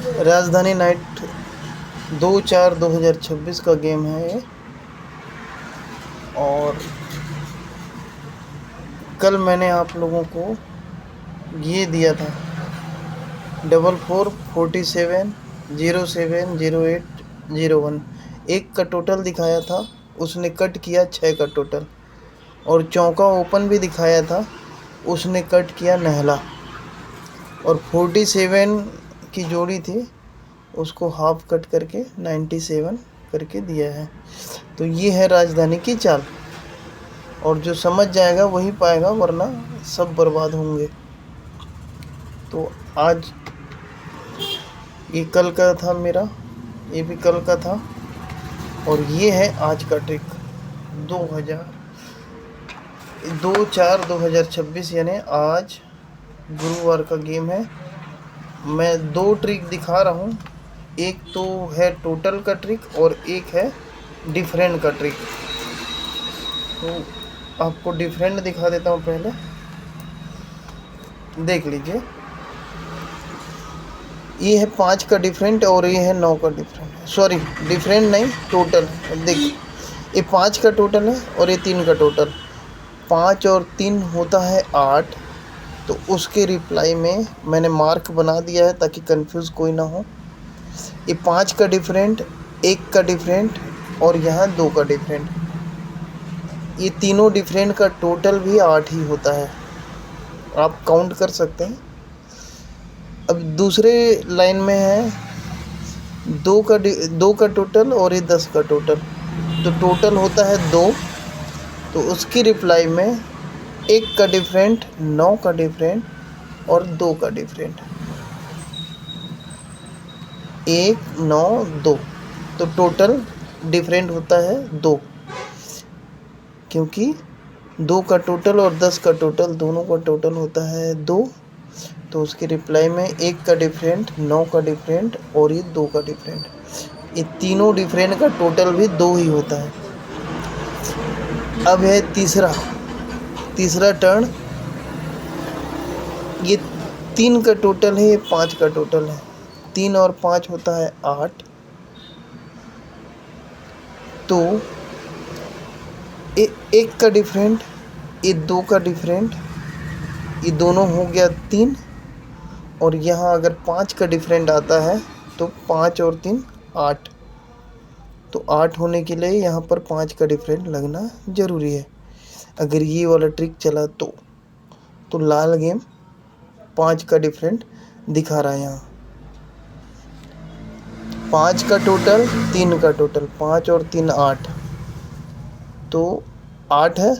राजधानी नाइट 2/4/2026 का गेम है ये। और कल मैंने आप लोगों को ये दिया था 4447070801। एक का टोटल दिखाया था, उसने कट किया 6 का टोटल। और चौका ओपन भी दिखाया था, उसने कट किया नहला। और 47 की जोड़ी थी, उसको हाफ कट करके 97 करके दिया है। तो ये है राजधानी की चाल। और जो समझ जाएगा वही पाएगा, वरना सब बर्बाद होंगे। तो आज ये कल का था मेरा, ये भी कल का था। और ये है आज का ट्रिक 2/4/2026, यानी आज गुरुवार का गेम है। मैं 2 ट्रिक दिखा रहा हूँ, एक तो है टोटल का ट्रिक और एक है डिफरेंट का ट्रिक। तो आपको डिफरेंट दिखा देता हूँ, पहले देख लीजिए। ये है 5 का डिफरेंट और ये है 9 का डिफरेंट। सॉरी, डिफरेंट नहीं, टोटल। देखिए, ये 5 का टोटल है और ये 3 का टोटल। 5 और 3 होता है 8। तो उसके रिप्लाई में मैंने मार्क बना दिया है ताकि कंफ्यूज कोई ना हो। ये 5 का डिफरेंट, 1 का डिफरेंट और यहाँ 2 का डिफरेंट। ये तीनों डिफरेंट का टोटल भी 8 ही होता है, आप काउंट कर सकते हैं। अब दूसरे लाइन में है 2 का टोटल और ये 10 का टोटल। तो टोटल होता है 2। तो उसकी रिप्लाई में 1 का डिफरेंट, 9 का डिफरेंट और 2 का डिफरेंट। 1 9 2। तो टोटल डिफरेंट होता है 2, क्योंकि 2 का टोटल और 10 का टोटल दोनों का टोटल होता है 2। तो उसकी रिप्लाई में 1 का डिफरेंट, 9 का डिफरेंट और ये 2 का डिफरेंट। ये तीनों डिफरेंट का टोटल भी 2 ही होता है। अब है तीसरा टर्न। ये 3 का टोटल है, ये 5 का टोटल है। 3 और 5 होता है 8। तो 1 का डिफरेंट, ये 2 का डिफरेंट, ये दोनों हो गया 3। और यहाँ अगर 5 का डिफरेंट आता है तो 5 और 3 8। तो 8 होने के लिए यहाँ पर 5 का डिफरेंट लगना ज़रूरी है। अगर ये वाला ट्रिक चला तो लाल गेम 5 का डिफरेंट दिखा रहा है। यहाँ 5 का टोटल, 3 का टोटल, 5 और 3 8। तो 8 है।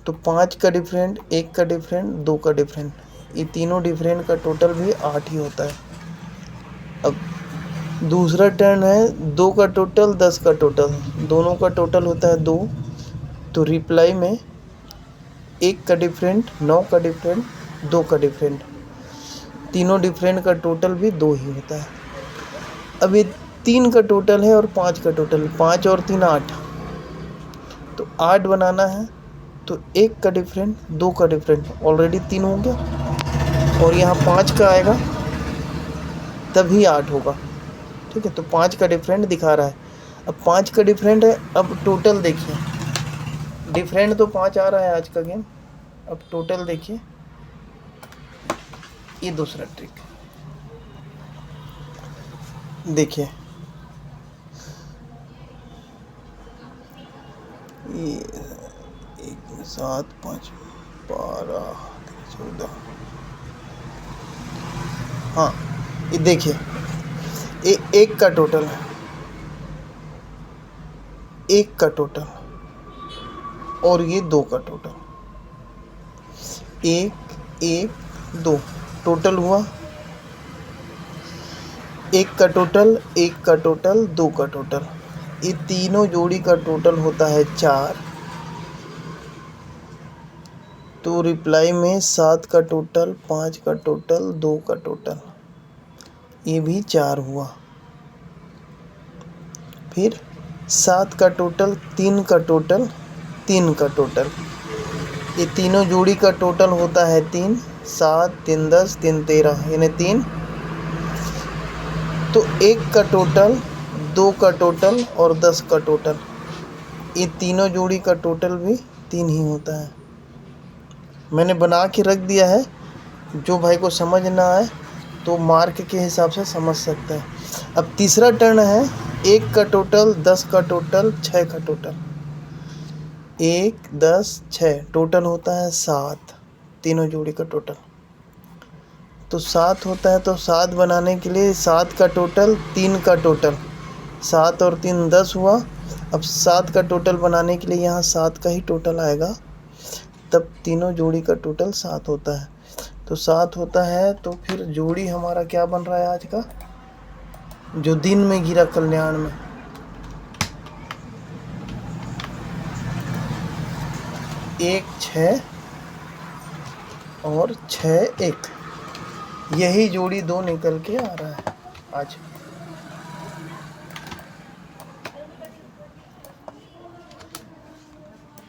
तो 5 का डिफरेंट, 1 का डिफरेंट, 2 का डिफरेंट, ये तीनों डिफरेंट का टोटल भी 8 ही होता है। अब दूसरा टर्न है 2 का टोटल, 10 का टोटल, दोनों का टोटल होता है 2। तो रिप्लाई में 1 का डिफरेंट, 9 का डिफरेंट, 2 का डिफरेंट, तीनों डिफरेंट का टोटल भी 2 ही होता है। अब ये 3 का टोटल है और 5 का टोटल, 5 और 3 8। तो 8 बनाना है तो 1 का डिफरेंट, 2 का डिफरेंट, ऑलरेडी 3 हो गया। और यहाँ 5 का आएगा तभी 8 होगा। ठीक है, तो 5 का डिफरेंट दिखा रहा है। अब 5 का डिफरेंट है। अब टोटल देखिए, डिफरेंट तो 5 आ रहा है आज का गेम। अब टोटल देखिए, ये दूसरा ट्रिक देखिए। ये 1 7 5 12 14। हाँ, ये देखिए, ये 1 का टोटल है, 1 का टोटल और ये 2 का टोटल। 1 1 2 टोटल हुआ। 1 का टोटल, 1 का टोटल, 2 का टोटल, ये तीनों जोड़ी का टोटल होता है 4। तो रिप्लाई में 7 का टोटल, 5 का टोटल, 2 का टोटल, ये भी 4 हुआ। फिर 7 का टोटल, 3 का टोटल, 3 का टोटल, ये तीनों जोड़ी का टोटल होता है 3। 7 3 10 3 13, यानी 3। तो 1 का टोटल, 2 का टोटल और 10 का टोटल, ये तीनों जोड़ी का टोटल भी 3 ही होता है। मैंने बना के रख दिया है, जो भाई को समझ ना आए तो मार्क के हिसाब से समझ सकता है। अब तीसरा टर्न है 1 का टोटल, 10 का टोटल, 6 का टोटल। 1, 10, 6 टोटल होता है 7, तीनों जोड़ी का टोटल। तो 7 होता है, तो 7 बनाने के लिए 7 का टोटल, 3 का टोटल, 7 और 3 10 हुआ। अब 7 का टोटल बनाने के लिए यहाँ 7 का ही टोटल आएगा, तब तीनों जोड़ी का टोटल 7 होता है। तो 7 होता है, तो फिर जोड़ी हमारा क्या बन रहा है आज का, जो दिन में गिरा कल्याण में, 1 6 और 6 1, यही जोड़ी 2 निकल के आ रहा है आज।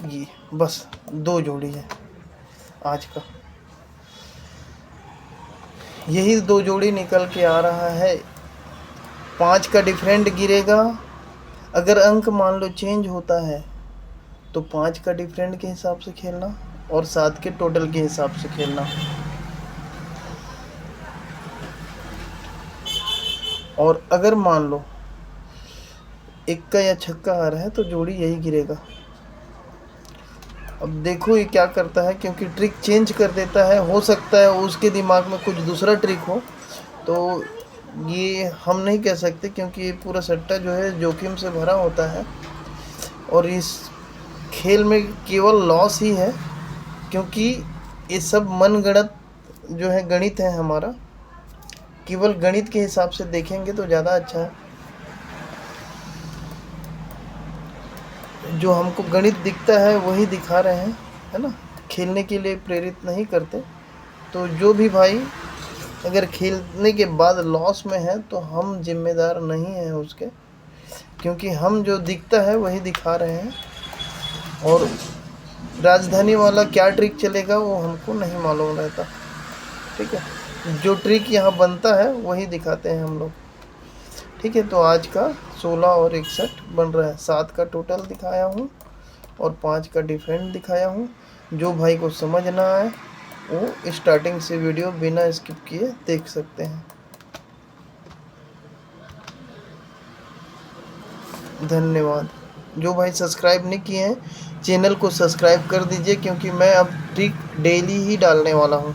ये बस 2 जोड़ी है आज का, यही 2 जोड़ी निकल के आ रहा है। 5 का डिफरेंट गिरेगा। अगर अंक मान लो चेंज होता है तो 5 का डिफरेंट के हिसाब से खेलना और 7 के टोटल के हिसाब से खेलना। और अगर मान लो 1 का या छक्का आ रहा है तो जोड़ी यही गिरेगा। अब देखो ये क्या करता है, क्योंकि ट्रिक चेंज कर देता है। हो सकता है उसके दिमाग में कुछ दूसरा ट्रिक हो, तो ये हम नहीं कह सकते, क्योंकि ये पूरा सट्टा जो है जोखिम से भरा होता है। और इस खेल में केवल लॉस ही है, क्योंकि ये सब मनगढ़ंत जो है गणित है हमारा। केवल गणित के हिसाब से देखेंगे तो ज़्यादा अच्छा है। जो हमको गणित दिखता है वही दिखा रहे हैं, है ना, खेलने के लिए प्रेरित नहीं करते। तो जो भी भाई अगर खेलने के बाद लॉस में है तो हम जिम्मेदार नहीं हैं उसके, क्योंकि हम जो दिखता है वही दिखा रहे हैं। और राजधानी वाला क्या ट्रिक चलेगा वो हमको नहीं मालूम रहता, ठीक है। जो ट्रिक यहाँ बनता है वही दिखाते हैं हम लोग, ठीक है। तो आज का 16 और 61 बन रहा है। 7 का टोटल दिखाया हूँ और 5 का डिफरेंट दिखाया हूँ। जो भाई को समझ ना आए वो स्टार्टिंग से वीडियो बिना स्किप किए देख सकते हैं। धन्यवाद। जो भाई सब्सक्राइब नहीं किए हैं चैनल को सब्सक्राइब कर दीजिए, क्योंकि मैं अब ट्रिक डेली ही डालने वाला हूँ।